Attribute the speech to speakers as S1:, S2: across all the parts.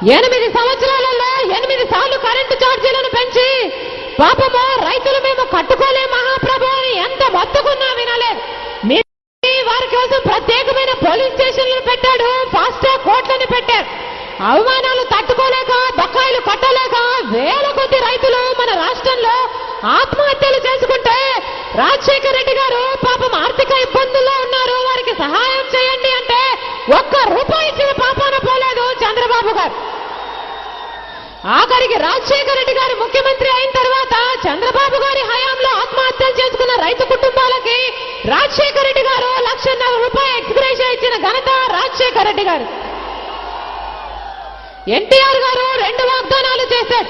S1: 8 సంవత్సరాలలో 8 సార్లు కరెంటు ఛార్జీలను పెంచి పాపము రైతులు మేము కట్టుకోలే మహాప్రభు అని ఎంత మొత్తుకున్నా వినలేదు. వారి కోసం ప్రత్యేకమైన పోలీస్ స్టేషన్లను పెట్టాడు, ఫాస్ట్ ట్రాక్ కోర్టులను పెట్టారు. అవమానాలు తట్టుకోలేక బకాయిలు కట్టలేక వేల కొద్ది రైతులు మన రాష్ట్రంలో ఆత్మహత్యలు చేసుకుంటే రాజశేఖర రెడ్డి గారు పాపం ఆర్థిక ఇబ్బందుల్లో ఉన్నారు, వారికి సహాయం చేయండి అంటే ₹1 ఇచ్చిన పాపాన పోలేదు చంద్రబాబు గారు. ఆఖరికి రాజశేఖర రెడ్డి గారు ముఖ్యమంత్రి అయిన తర్వాత చంద్రబాబు గారి హయాంలో ఆత్మహత్యలు చేసుకున్న రైతు కుటుంబాలకి రాజశేఖర రెడ్డి గారు ₹1,50,000 ఎక్స్గ్రేషియా ఇచ్చిన ఘనత రాజశేఖర రెడ్డి గారు. ఎన్టీఆర్ గారు 2 వాగ్దానాలు చేశారు,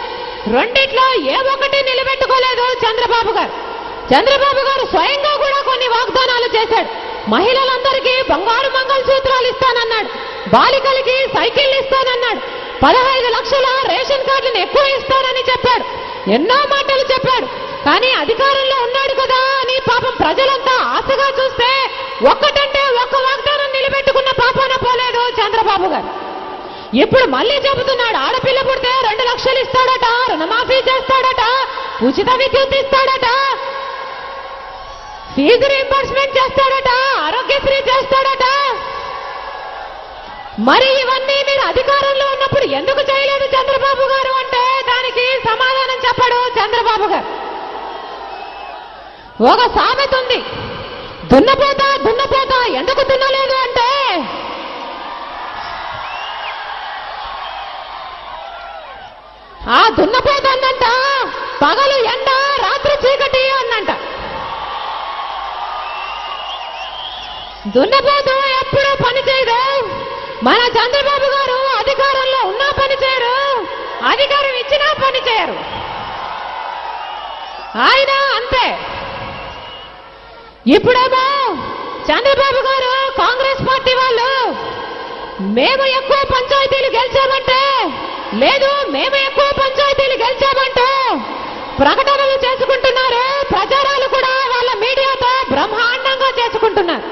S1: రెండిట్లో ఏ ఒక్కటి నిలబెట్టుకోలేదు చంద్రబాబు గారు. చంద్రబాబు గారు స్వయంగా కూడా కొన్ని వాగ్దానాలు చేశాడు. మహిళలందరికీ బంగారు మంగళసూత్రాలు ఇస్తానన్నాడు, బాలికలకి సైకిళ్లు ఇస్తానన్నాడు, 15 లక్షల రేషన్ కార్డులను ఎక్కువ ఇస్తానని చెప్పాడు, ఎన్నో మాటలు చెప్పాడు. కానీ అధికారంలో ఉన్నాడు కదా అని పాపం ప్రజలంతా ఆశగా చూస్తే ఒక్కటంటే ఒక్క వాగ్దానం నిలబెట్టుకున్న పాపాన పోలేదు చంద్రబాబు గారు. ఇప్పుడు మళ్ళీ చెబుతున్నాడు, ఆడపిల్ల పుడితే 2 లక్షలు ఇస్తాడట, రుణమాఫీ చేస్తాడట, ఉచిత విద్యుత్ ఇస్తాడట, ఫీజు రీయింబర్స్మెంట్ చేస్తాడట, ఆరోగ్యశ్రీ చేస్తాడట. మరి ఇవన్నీ మీరు అధికారంలో ఉన్నప్పుడు ఎందుకు చేయలేదు చంద్రబాబు గారు అంటే దానికి సమాధానం చెప్పడు చంద్రబాబు గారు. ఒక సామెత ఉంది, దున్నపోతా దున్నపోతా ఎందుకు దున్నలేదు అంటే ఆ దున్నపోతా అందంట పగలు ఎండ రాత్రి చీకటి అన్నంట. దున్నపోతూ ఎప్పుడూ పని చేయదు. మన చంద్రబాబు గారు అధికారంలో ఉన్నా పని చేయరు, అధికారం ఇచ్చినా పని చేయరు. ఆయన అంతే. ఇప్పుడేమో చంద్రబాబు గారు కాంగ్రెస్ పార్టీ వాళ్ళు మేము ఎక్కువ పంచాయతీలు గెలిచామంటే, లేదు మేము ఎక్కువ పంచాయతీలు గెలిచామంటే ప్రకటనలు చేసుకుంటున్నారు, ప్రచారాలు కూడా వాళ్ళ మీడియాతో బ్రహ్మాండంగా చేసుకుంటున్నారు.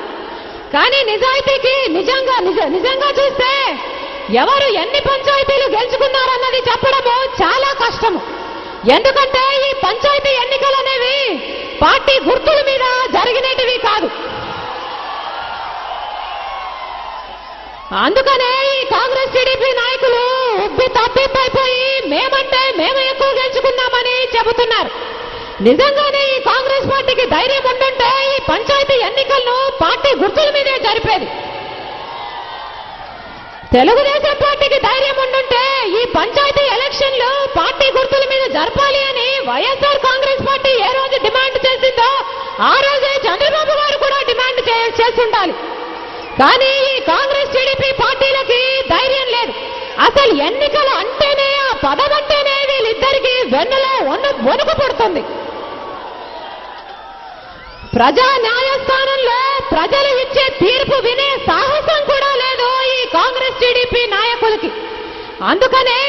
S1: కానీ నిజాయితీకి నిజంగా చూస్తే ఎవరు ఎన్ని పంచాయతీలు గెలుచుకున్నారన్నది చెప్పడము చాలా కష్టము. ఎందుకంటే ఈ పంచాయతీ ఎన్నికలు అనేవి పార్టీ గుర్తుల మీద జరిగినటివి కాదు. అందుకనే ఈ కాంగ్రెస్ టీడీపీ నాయకులు ఉబ్బి తప్పిపోయి మేమంటే మేము ఎక్కువ గెలుచుకున్నామని చెబుతున్నారు. నిజంగానే ఈ కాంగ్రెస్ పార్టీకి ధైర్యం ఉంటుంటే ఈ పంచాయతీ ఎన్నికలను పార్టీ గుర్తుల మీదే జరిపేది. తెలుగుదేశం పార్టీకి ధైర్యం ఉంటుంటే ఈ పంచాయతీ ఎలక్షన్లు పార్టీ గుర్తుల మీద జరపాలి అని వైఎస్ఆర్ కాంగ్రెస్ పార్టీ ఏ రోజు డిమాండ్ చేసిందో ఆ రోజే చంద్రబాబు గారు కూడా డిమాండ్ చేస్తుండాలి. కానీ ఈ కాంగ్రెస్ టీడీపీ పార్టీలకి ధైర్యం లేదు. అసలు ఎన్నికలు అంటేనే, ఆ పదం అంటేనే వీళ్ళిద్దరికీ వెన్నులో వణుకు పుడుతుంది. ప్రజా న్యాయస్థానంలో ప్రజలు ఇచ్చే తీర్పు వినే సాహసం కూడా లేదు ఈ కాంగ్రెస్ టీడీపీ నాయకులకి. అందుకనే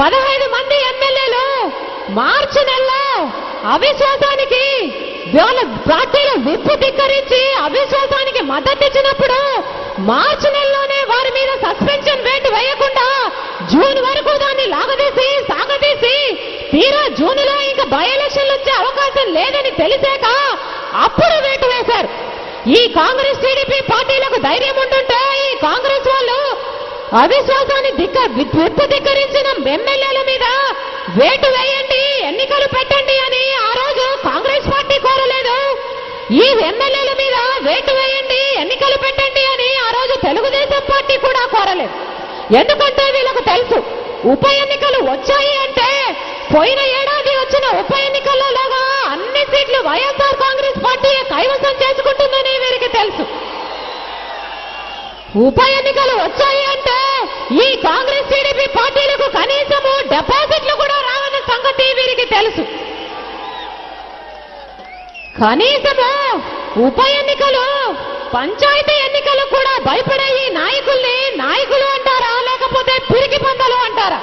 S1: 15 మంది ఎమ్మెల్యేలు మార్చి నెలలో అవిశ్వాసానికి వాళ్ళ పార్టీలు విప్పు ధిక్కరించి అవిశ్వాసానికి మద్దతు ఇచ్చినప్పుడు మార్చి నెలలోనే వారి మీద సస్పెన్షన్ వేటు వేయకుండా జూన్ వరకు దాన్ని సాగదీసి తీరా జూన్లో ఇంకా బై ఎలక్షన్లు వచ్చే అవకాశం లేదని తెలిసాక అప్పుడు వేటు వేశారు. ఈ కాంగ్రెస్ టీడీపీ పార్టీలకు ధైర్యం ఉంటుంటే ఈ కాంగ్రెస్ వాళ్ళు అవిశ్వాసాన్ని విప్పు ధిక్కరించిన ఎమ్మెల్యేల మీద వేటు వేయండి, ఎన్నికలు పెట్టండి అని ఆ రోజు కాంగ్రెస్ పార్టీ కోరలేదు. ఈ ఎమ్మెల్యేల మీద వేటు వేయండి, ఎన్నికలు పెట్టండి అని ఆ రోజు తెలుగుదేశం పార్టీ కూడా కోరలేదు. ఎందుకంటే వీళ్ళకు తెలుసు ఉప ఎన్నికలు వచ్చాయి అంటే పోయిన ఏడాది వచ్చిన ఉప ఎన్నికలలోగా అన్ని సీట్లు వైఎస్ఆర్ కాంగ్రెస్ పార్టీ కైవసం చేసుకుంటుందని వీరికి తెలుసు. ఉప ఎన్నికలు వచ్చాయి అంటే ఈ కాంగ్రెస్ టీడీపీ పార్టీలకు కనీసము డిపాజిట్లు కూడా రావన్న సంగతి వీరికి తెలుసు. కనీసము ఉప ఎన్నికలు, పంచాయతీ ఎన్నికలు కూడా భయపడే ఈ నాయకుల్ని నాయకులు అంటారా లేకపోతే పిరికి పందలు అంటారా?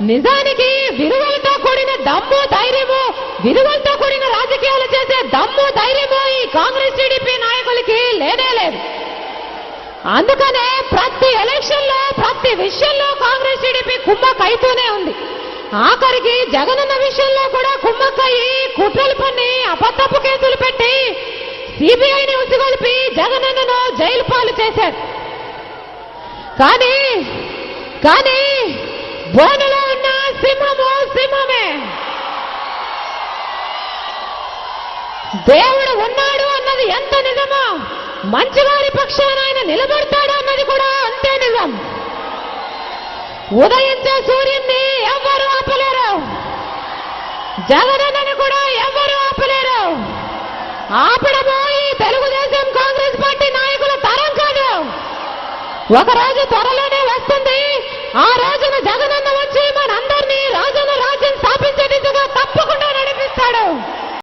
S1: నిజానికి విలువలతో కూడిన దమ్ము ధైర్యము, విలువలతో కూడిన రాజకీయాలు చేసే దమ్ము ధైర్యము ఈ కాంగ్రెస్ టీడీపీ నాయకులకి లేనే లేదు. అందుకనే ప్రతి ఎలక్షన్ లో ప్రతి ప్రతి విషయంలో కాంగ్రెస్ టీడీపీ కుమ్మక్కైతూనే ఉంది. ఆఖరికి జగనన్న విషయంలో కూడా కుమ్మక్కయి కుట్రలు పన్ని అబద్ధపు కేసులు పెట్టి సిబిఐని ఉసిగొల్పి జగనన్నను జైలు పాలు చేశారు. కానీ బోనులో ఉన్న సింహము సింహమే. దేవుడు ఉన్నాడు అన్నది ఎంత నిజమో, మంచివారి పక్షాన ఆయన నిలబడతాడు అన్నది కూడా అంతే నిజం. ఉదయించే సూర్యుడిని ఎవ్వరూ ఆపలేరు, జగనన్నని కూడా ఎవ్వరూ ఆపలేరు. ఆపడమో ఈ తెలుగుదేశం కాంగ్రెస్ పార్టీ నాయకుల తరం కాదు. ఒకరోజు త్వరలోనే వస్తుంది. ఆ